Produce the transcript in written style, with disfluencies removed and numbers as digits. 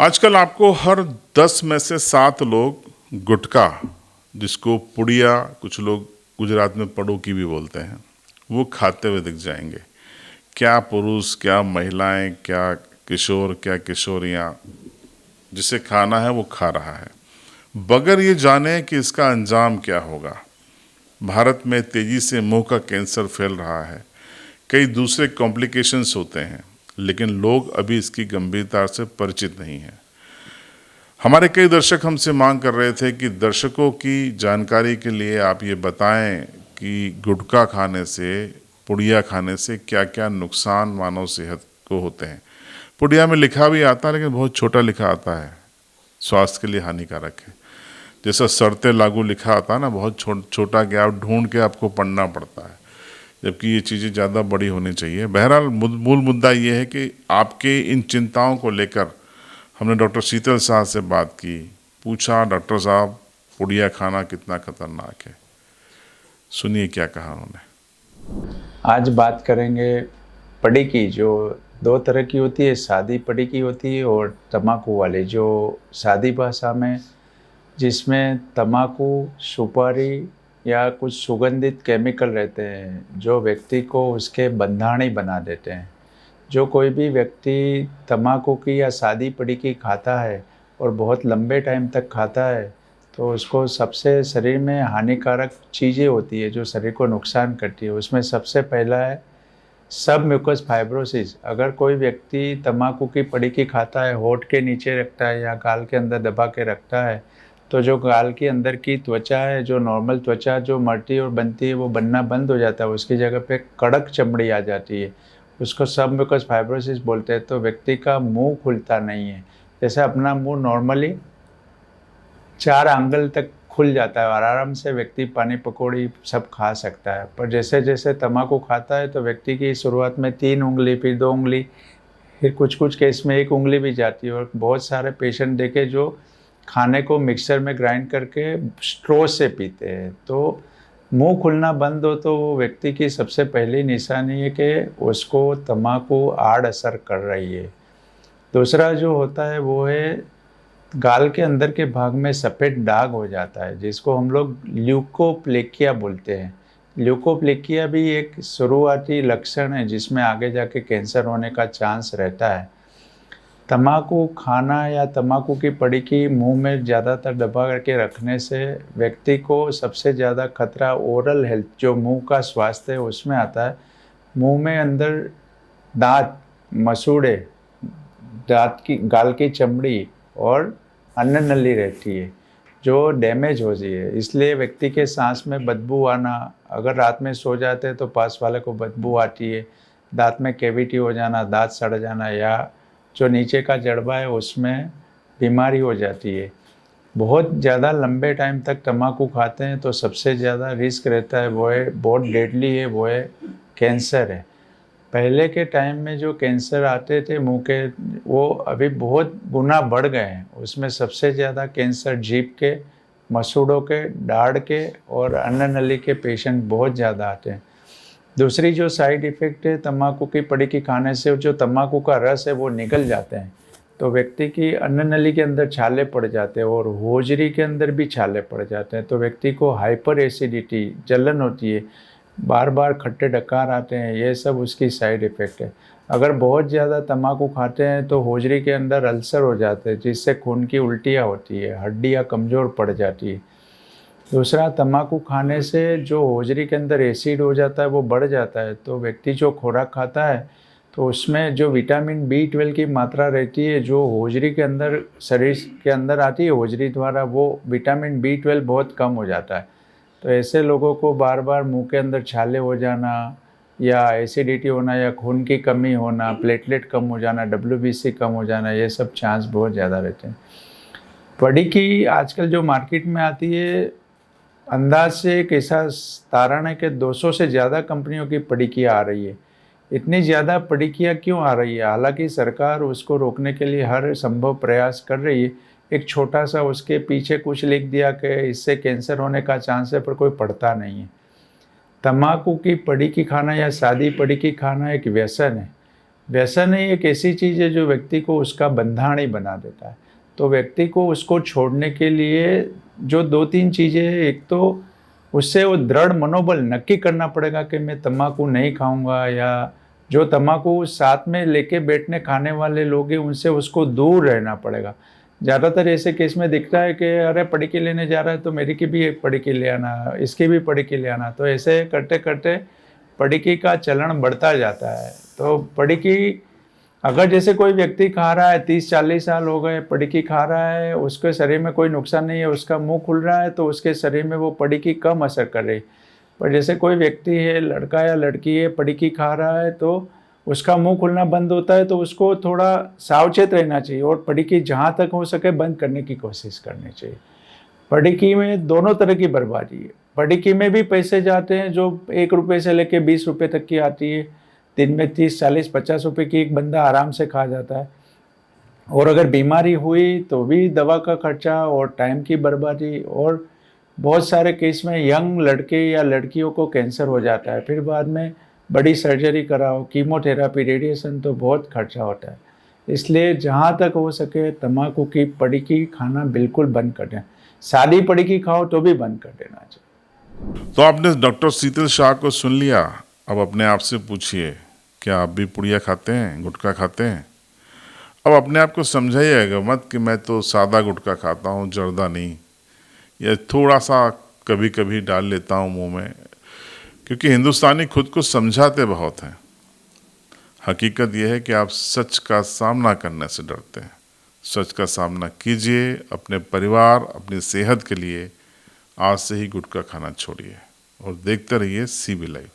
आजकल आपको हर 10 में से 7 लोग गुटखा, जिसको पुड़िया, कुछ लोग गुजरात में पड़ोकी भी बोलते हैं, वो खाते हुए दिख जाएंगे। क्या पुरुष, क्या महिलाएं, क्या किशोर, क्या किशोरियां, जिसे खाना है वो खा रहा है, बगैर ये जाने कि इसका अंजाम क्या होगा। भारत में तेजी से मुंह का कैंसर फैल रहा है, कई दूसरे कॉम्प्लिकेशंस होते हैं, लेकिन लोग अभी इसकी गंभीरता से परिचित नहीं हैं। हमारे कई दर्शक हमसे मांग कर रहे थे कि दर्शकों की जानकारी के लिए आप ये बताएं कि गुटखा खाने से, पुड़िया खाने से क्या क्या नुकसान मानव सेहत को होते हैं। पुड़िया में लिखा भी आता है, लेकिन बहुत छोटा लिखा आता है, स्वास्थ्य के लिए हानिकारक है। जैसा सड़ते लागू लिखा आता है ना, बहुत छोटा कि आप ढूंढ के आपको पढ़ना पड़ता है, जबकि ये चीज़ें ज़्यादा बड़ी होनी चाहिए। बहरहाल मूल मुद्दा ये है कि आपके इन चिंताओं को लेकर हमने डॉक्टर शीतल शाह से बात की, पूछा, डॉक्टर साहब पुड़िया खाना कितना खतरनाक है। सुनिए क्या कहा उन्होंने। आज बात करेंगे पड़ी की, जो दो तरह की होती है, सादी पड़ी की होती है और तम्बाकू वाली, जो सादी भाषा में जिसमें तम्बाकू, सुपारी या कुछ सुगंधित केमिकल रहते हैं जो व्यक्ति को उसके बंधाणी बना देते हैं। जो कोई भी व्यक्ति तम्बाकू की या सादी पड़ी की खाता है और बहुत लंबे टाइम तक खाता है तो उसको सबसे शरीर में हानिकारक चीज़ें होती है जो शरीर को नुकसान करती है। उसमें सबसे पहला है सब म्यूकस फाइब्रोसिस। अगर कोई व्यक्ति तम्बाकू की पड़ी की खाता है, होठ के नीचे रखता है या गाल के अंदर दबा के रखता है, तो जो गाल के अंदर की त्वचा है, जो नॉर्मल त्वचा जो मरती और बनती है, वो बनना बंद हो जाता है। उसकी जगह पे कड़क चमड़ी आ जाती है, उसको सब म्यूकस फाइब्रोसिस बोलते हैं। तो व्यक्ति का मुंह खुलता नहीं है, जैसे अपना मुंह नॉर्मली 4 आंगल तक खुल जाता है और आराम से व्यक्ति पानी पकौड़ी सब खा सकता है। पर जैसे जैसे तम्बाकू खाता है तो व्यक्ति की शुरुआत में 3 उंगली, फिर 2 उंगली, फिर कुछ केस में 1 उंगली भी जाती है। और बहुत सारे पेशेंट देखे जो खाने को मिक्सर में ग्राइंड करके स्ट्रो से पीते हैं। तो मुंह खुलना बंद हो तो वो व्यक्ति की सबसे पहली निशानी है कि उसको तम्बाकू आड़ असर कर रही है। दूसरा जो होता है वो है गाल के अंदर के भाग में सफ़ेद दाग हो जाता है, जिसको हम लोग ल्यूकोप्लेकिया बोलते हैं। ल्यूकोप्लेकिया भी एक शुरुआती लक्षण है जिसमें आगे जाके कैंसर होने का चांस रहता है। तम्बाकू खाना या तम्बाकू की पड़ी की मुंह में ज़्यादातर दबा करके रखने से व्यक्ति को सबसे ज़्यादा खतरा ओरल हेल्थ, जो मुंह का स्वास्थ्य है, उसमें आता है। मुंह में अंदर दांत, मसूड़े, दांत की, गाल की चमड़ी और अन्न नली रहती है जो डैमेज हो रही है। इसलिए व्यक्ति के सांस में बदबू आना, अगर रात में सो जाते हैं तो पास वाले को बदबू आती है, दांत में कैविटी हो जाना, दांत सड़ जाना, या जो नीचे का जड़बा है उसमें बीमारी हो जाती है। बहुत ज़्यादा लंबे टाइम तक तम्बाकू खाते हैं तो सबसे ज़्यादा रिस्क रहता है, वो है बहुत डेडली है, वो है कैंसर है। पहले के टाइम में जो कैंसर आते थे मुंह के, वो अभी बहुत गुना बढ़ गए हैं। उसमें सबसे ज़्यादा कैंसर जीभ के, मसूड़ों के, दाढ़ के और अन्न नली के पेशेंट बहुत ज़्यादा आते हैं। दूसरी जो साइड इफ़ेक्ट है तम्बाकू की पड़ी की खाने से, जो तम्बाकू का रस है वो निकल जाते हैं, तो व्यक्ति की अन्न नली के अंदर छाले पड़ जाते हैं और होजरी के अंदर भी छाले पड़ जाते हैं। तो व्यक्ति को हाइपर एसिडिटी, जलन होती है, बार बार खट्टे डकार आते हैं, ये सब उसकी साइड इफ़ेक्ट है। अगर बहुत ज़्यादा तम्बाकू खाते हैं तो होजरी के अंदर अल्सर हो जाते हैं, जिससे खून की उल्टियाँ होती है, हड्डियाँ कमज़ोर पड़ जाती है। दूसरा, तम्बाकू खाने से जो होजरी के अंदर एसिड हो जाता है वो बढ़ जाता है। तो व्यक्ति जो खुराक खाता है तो उसमें जो विटामिन B12 की मात्रा रहती है, जो होजरी के अंदर, शरीर के अंदर आती है होजरी द्वारा, वो विटामिन B12 बहुत कम हो जाता है। तो ऐसे लोगों को बार बार मुंह के अंदर छाले हो जाना या एसिडिटी होना या खून की कमी होना, प्लेटलेट कम हो जाना, WBC कम हो जाना, ये सब चांस बहुत ज़्यादा रहते हैं। पड़ी की आजकल जो मार्केट में आती है, अंदाज से एक ऐसा तारण है कि 200 से ज़्यादा कंपनियों की पड़िकियाँ आ रही है। इतनी ज़्यादा पड़िकियाँ क्यों आ रही है? हालांकि सरकार उसको रोकने के लिए हर संभव प्रयास कर रही है। एक छोटा सा उसके पीछे कुछ लिख दिया कि इससे कैंसर होने का चांस है, पर कोई पढ़ता नहीं है। तम्बाकू की पड़ी की खाना या सादी पड़ी की खाना एक व्यसन है। व्यसन ही एक ऐसी चीज़ है जो व्यक्ति को उसका बंधान ही बना देता है। तो व्यक्ति को उसको छोड़ने के लिए जो 2-3 चीज़ें हैं, एक तो उससे वो दृढ़ मनोबल नक्की करना पड़ेगा कि मैं तम्बाकू नहीं खाऊंगा, या जो तम्बाकू साथ में लेके बैठने खाने वाले लोग हैं उनसे उसको दूर रहना पड़ेगा। ज़्यादातर ऐसे केस में दिखता है कि अरे पड़ीकी लेने जा रहा है तो मेरी की भी एक पड़ीकी ले आना, इसकी भी पड़ीकी ले आना। तो ऐसे करते करते पड़ीकी का चलन बढ़ता जाता है। तो पड़ीकी अगर जैसे कोई व्यक्ति खा रहा है, 30-40 साल हो गए, पड़ीकी खा रहा है, उसके शरीर में कोई नुकसान नहीं है, उसका मुंह खुल रहा है, तो उसके शरीर में वो पड़ीकी कम असर कर रही। पर जैसे कोई व्यक्ति है, लड़का या लड़की है, पड़ीकी खा रहा है तो उसका मुंह खुलना बंद होता है, तो उसको थोड़ा सावचेत रहना चाहिए और पड़ीकी जहाँ तक हो सके बंद करने की कोशिश करनी चाहिए। पड़ीकी में दोनों तरह की बर्बादी है। पड़ीकी में भी पैसे जाते हैं, जो 1 रुपये से लेके 20 रुपये तक की आती है। दिन में 30, 40, 50 रुपये की एक बंदा आराम से खा जाता है। और अगर बीमारी हुई तो भी दवा का खर्चा और टाइम की बर्बादी, और बहुत सारे केस में यंग लड़के या लड़कियों को कैंसर हो जाता है, फिर बाद में बड़ी सर्जरी कराओ, कीमोथेरापी, रेडिएशन, तो बहुत खर्चा होता है। इसलिए जहाँ तक हो सके तम्बाकू की पड़ीकी खाना बिल्कुल बंद कर दें। सादी पड़ीकी खाओ तो भी बंद कर देना चाहिए। तो आपने डॉक्टर शीतल शाह को सुन लिया। अब अपने आप से पूछिए, क्या आप भी पुड़िया खाते हैं, गुटखा खाते हैं? अब अपने आप को समझाइएगा मत कि मैं तो सादा गुटखा खाता हूँ, जर्दा नहीं, या थोड़ा सा कभी कभी डाल लेता हूँ मुंह में, क्योंकि हिंदुस्तानी खुद को समझाते बहुत हैं। हकीकत यह है कि आप सच का सामना करने से डरते हैं। सच का सामना कीजिए, अपने परिवार, अपनी सेहत के लिए आज से ही गुटखा खाना छोड़िए और देखते रहिए CB लाइव।